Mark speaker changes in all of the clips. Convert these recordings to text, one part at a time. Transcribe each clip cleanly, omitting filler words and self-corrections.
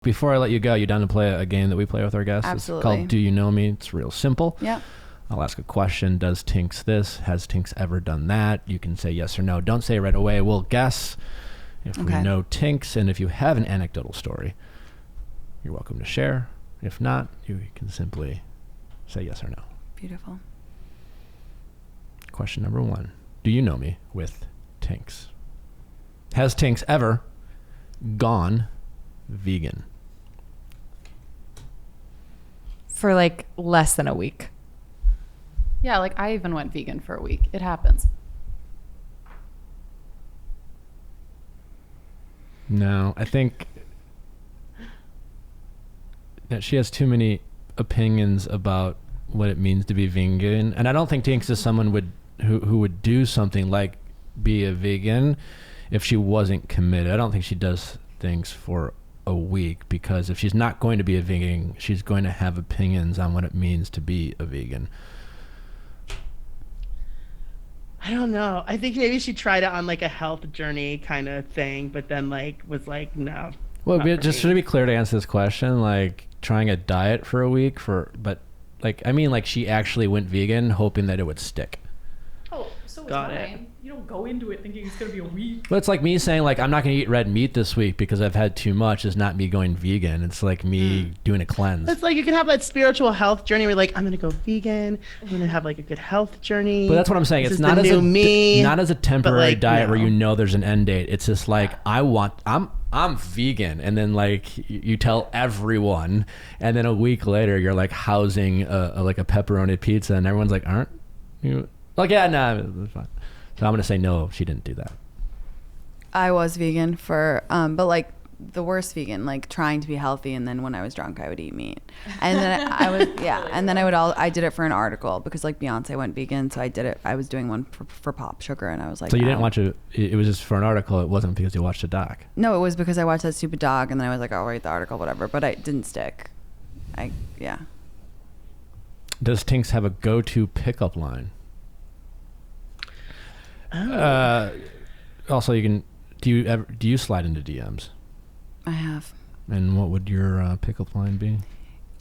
Speaker 1: Before I let you go, you down to play a game that we play with our guests?
Speaker 2: Absolutely.
Speaker 1: It's called Do You Know Me? It's real simple.
Speaker 2: Yeah.
Speaker 1: I'll ask a question. Does Tinx this? Has Tinx ever done that? You can say yes or no. Don't say right away. We'll guess if we know Tinx. And if you have an anecdotal story, you're welcome to share. If not, you can simply say yes or no.
Speaker 2: Beautiful.
Speaker 1: Question number 1. Do you know me with Tinx? Has Tinx ever gone vegan?
Speaker 3: For like less than a week.
Speaker 4: Yeah, like I even went vegan for a week. It happens.
Speaker 1: No, I think that she has too many opinions about what it means to be vegan, and I don't think Tinx is someone who would do something like be a vegan if she wasn't committed. I don't think she does things for a week, because if she's not going to be a vegan, she's going to have opinions on what it means to be a vegan.
Speaker 5: I don't know. I think maybe she tried it on like a health journey kind of thing, but then like was like, no.
Speaker 1: Well, just to be clear, to answer this question, like trying a diet for a week but like, I mean, like she actually went vegan hoping that it would stick.
Speaker 4: Oh, so it's
Speaker 5: Got
Speaker 4: fine. You don't go into it thinking it's going to be a week.
Speaker 1: But it's like me saying, like, I'm not going to eat red meat this week because I've had too much. Is not me going vegan. It's like me doing a cleanse.
Speaker 5: It's like you can have that spiritual health journey where like, I'm going to go vegan. I'm going to have like a good health journey.
Speaker 1: But that's what I'm saying.
Speaker 5: This
Speaker 1: It's
Speaker 5: is
Speaker 1: not
Speaker 5: the
Speaker 1: as
Speaker 5: new me.
Speaker 1: not as a temporary
Speaker 5: like,
Speaker 1: diet
Speaker 5: no.
Speaker 1: where you know there's an end date. It's just like, I'm vegan. And then like you tell everyone, and then a week later you're like housing like a pepperoni pizza, and everyone's like, aren't you? Like, yeah, no, it's fine. So I'm going to say no, she didn't do that.
Speaker 2: I was vegan for, but like the worst vegan, like trying to be healthy. And then when I was drunk, I would eat meat. And then I did it for an article because like Beyonce went vegan. So I did it. I was doing one for Pop Sugar, and I was like,
Speaker 1: So you didn't watch it was just for an article. It wasn't because you watched a doc.
Speaker 2: No, it was because I watched that stupid doc, and then I was like, I'll write the article, whatever. But I didn't stick.
Speaker 1: Does Tinx have a go-to pickup line? Also, do you slide into DMs?
Speaker 2: I have.
Speaker 1: And what would your pickup line be?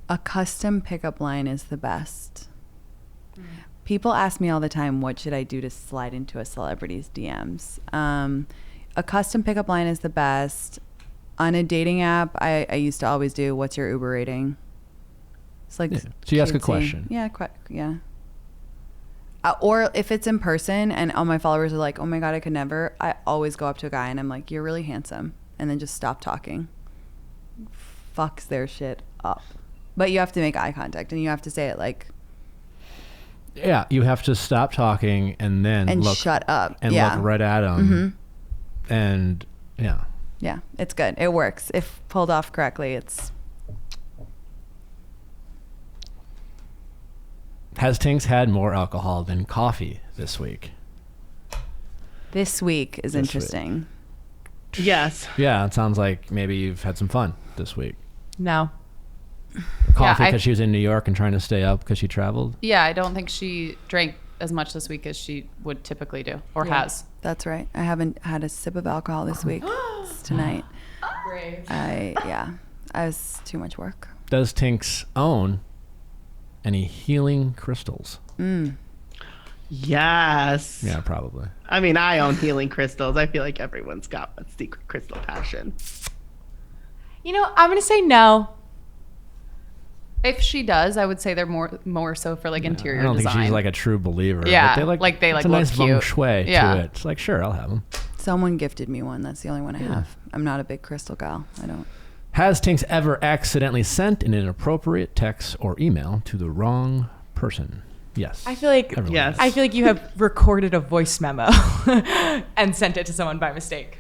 Speaker 2: A custom pickup line is the best. People ask me all the time, what should I do to slide into a celebrity's DMs? A custom pickup line is the best. On a dating app, I used to always do, what's your Uber rating? It's like,
Speaker 1: So you ask a
Speaker 2: cutesy.
Speaker 1: question.
Speaker 2: Yeah. Or if it's in person and all my followers are like, oh my God, I could never, I always go up to a guy and I'm like, you're really handsome. And then just stop talking. Fucks their shit up. But you have to make eye contact and you have to say it like.
Speaker 1: Yeah, you have to stop talking and then look,
Speaker 2: shut up.
Speaker 1: And look right at them. Mm-hmm. And yeah.
Speaker 2: Yeah, it's good. It works. If pulled off correctly, it's.
Speaker 1: Has Tinx had more alcohol than coffee this week?
Speaker 2: This week is interesting.
Speaker 5: Yes.
Speaker 1: Yeah, it sounds like maybe you've had some fun this week.
Speaker 3: No.
Speaker 1: Coffee because she was in New York and trying to stay up because she traveled?
Speaker 4: Yeah, I don't think she drank as much this week as she would typically do or has.
Speaker 2: That's right. I haven't had a sip of alcohol this week. It's tonight.
Speaker 4: Brave.
Speaker 2: I was too much work.
Speaker 1: Does Tinx own any healing crystals?
Speaker 5: Yes.
Speaker 1: Yeah, probably.
Speaker 5: I mean, I own healing crystals. I feel like everyone's got a secret crystal passion.
Speaker 3: You know, I'm going to say no.
Speaker 4: If she does, I would say they're more so for like interior
Speaker 1: I don't
Speaker 4: design.
Speaker 1: think she's like a true believer.
Speaker 4: Yeah,
Speaker 1: but they
Speaker 4: like
Speaker 1: it's a
Speaker 4: look
Speaker 1: nice feng
Speaker 4: cute.
Speaker 1: shui
Speaker 4: Yeah.
Speaker 1: to it. It's like, sure, I'll have them.
Speaker 2: Someone gifted me one. That's the only one I have. I'm not a big crystal gal. I don't.
Speaker 1: Has Tinx ever accidentally sent an inappropriate text or email to the wrong person? Yes.
Speaker 3: I feel like
Speaker 1: Everyone
Speaker 5: Yes.
Speaker 1: has.
Speaker 3: I feel like you have recorded a voice memo and sent it to someone by mistake.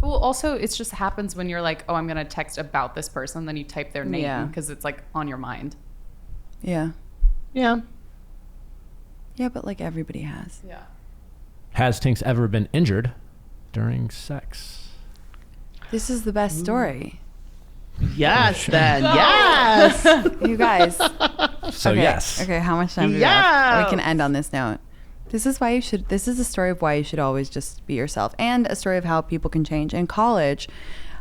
Speaker 4: Well, also, it just happens when you're like, oh, I'm going to text about this person. Then you type their name because it's like on your mind.
Speaker 2: Yeah.
Speaker 5: Yeah.
Speaker 2: Yeah, but like everybody has.
Speaker 4: Yeah.
Speaker 1: Has Tinx ever been injured during sex?
Speaker 2: This is the best story.
Speaker 5: Yes, then. Yes.
Speaker 2: You guys.
Speaker 1: So
Speaker 2: Okay.
Speaker 1: yes.
Speaker 2: Okay, how much time do we have? We can end on this note. This is a story of why you should always just be yourself, and a story of how people can change. In college,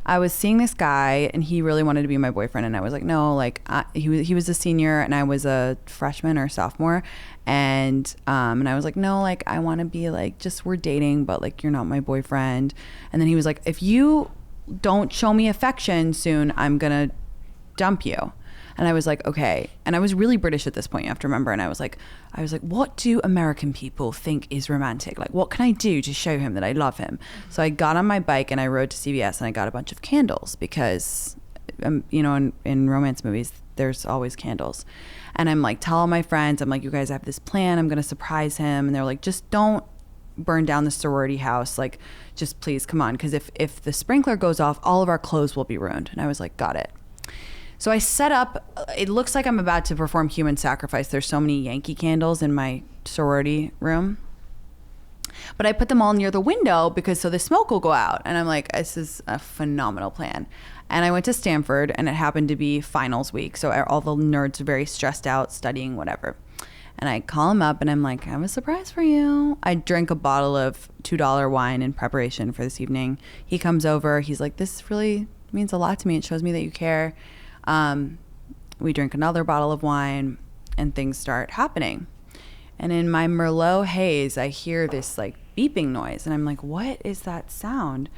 Speaker 2: I was seeing this guy and he really wanted to be my boyfriend, and I was like, no, like he was a senior and I was a freshman or sophomore, and I was like, no, like I want to be like, just we're dating, but like you're not my boyfriend. And then he was like, if you don't show me affection soon, I'm gonna dump you. And I was like, okay. And I was really British at this point, you have to remember. And I was like, what do American people think is romantic? Like, what can I do to show him that I love him? So I got on my bike and I rode to CVS and I got a bunch of candles because, you know, in romance movies, there's always candles. And I'm like, tell all my friends, I'm like, you guys, I have this plan. I'm going to surprise him. And they're like, just don't burn down the sorority house. Like, just please come on. Because if the sprinkler goes off, all of our clothes will be ruined. And I was like, got it. So I set up, it looks like I'm about to perform human sacrifice. There's so many Yankee candles in my sorority room. But I put them all near the window because so the smoke will go out. And I'm like, this is a phenomenal plan. And I went to Stanford and it happened to be finals week. So all the nerds are very stressed out, studying, whatever. And I call him up and I'm like, I have a surprise for you. I drink a bottle of $2 wine in preparation for this evening. He comes over. He's like, this really means a lot to me. It shows me that you care. We drink another bottle of wine and things start happening. And in my Merlot haze, I hear this like beeping noise. And I'm like, what is that sound?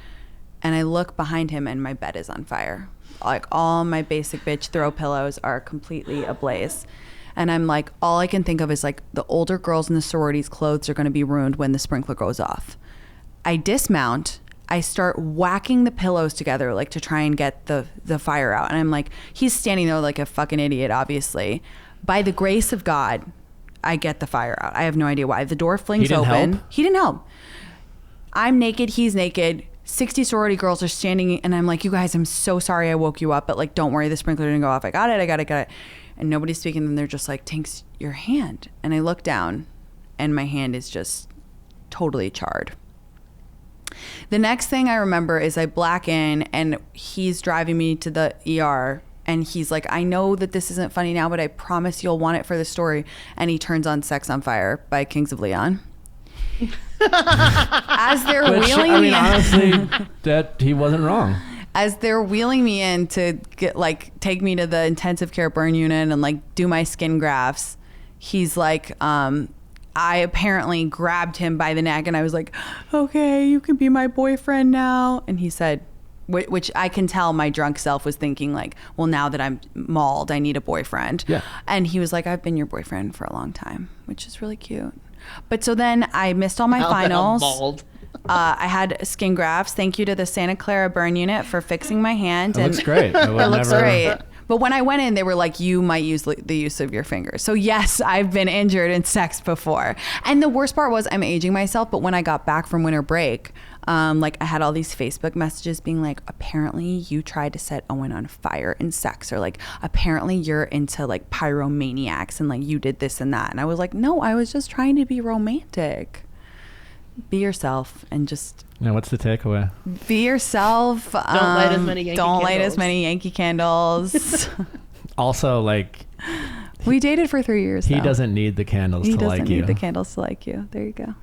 Speaker 2: And I look behind him and my bed is on fire. Like all my basic bitch throw pillows are completely ablaze. And I'm like, all I can think of is like the older girls in the sororities' clothes are going to be ruined when the sprinkler goes off. I dismount. I start whacking the pillows together like to try and get the fire out. And I'm like, he's standing there like a fucking idiot, obviously. By the grace of God, I get the fire out. I have no idea why. The door flings open. He didn't help. I'm naked. He's naked. 60 sorority girls are standing. And I'm like, you guys, I'm so sorry I woke you up. But like, don't worry. The sprinkler didn't go off. I got it. And nobody's speaking. And they're just like, Tinx, your hand. And I look down and my hand is just totally charred. The next thing I remember is I black in and he's driving me to the ER and he's like, I know that this isn't funny now, but I promise you'll want it for the story. And he turns on Sex on Fire by Kings of Leon. As they're wheeling me in.
Speaker 1: Honestly, that he wasn't wrong.
Speaker 2: As they're wheeling me in to get like take me to the intensive care burn unit and like do my skin grafts, he's like, I apparently grabbed him by the neck and I was like, okay, you can be my boyfriend now. And he said, which I can tell my drunk self was thinking like, well, now that I'm mauled, I need a boyfriend.
Speaker 1: Yeah.
Speaker 2: And he was like, I've been your boyfriend for a long time, which is really cute. But so then I missed all my finals.
Speaker 5: Mauled.
Speaker 2: I had skin grafts. Thank you to the Santa Clara burn unit for fixing my hand.
Speaker 1: It looks great.
Speaker 2: It looks great. But when I went in, they were like, you might use the use of your fingers. So yes, I've been injured in sex before. And the worst part was I'm aging myself. But when I got back from winter break, like I had all these Facebook messages being like, apparently you tried to set Owen on fire in sex, or like, apparently you're into like pyromaniacs and like you did this and that. And I was like, no, I was just trying to be romantic. Be yourself and just...
Speaker 1: Now, what's the takeaway?
Speaker 2: Be yourself.
Speaker 5: Don't light as many Yankee
Speaker 2: Don't
Speaker 5: candles.
Speaker 2: light as many Yankee candles.
Speaker 1: Also, like...
Speaker 2: We dated for 3 years,
Speaker 1: He
Speaker 2: though.
Speaker 1: doesn't need the candles to like you.
Speaker 2: He doesn't need the candles to like you. There you go.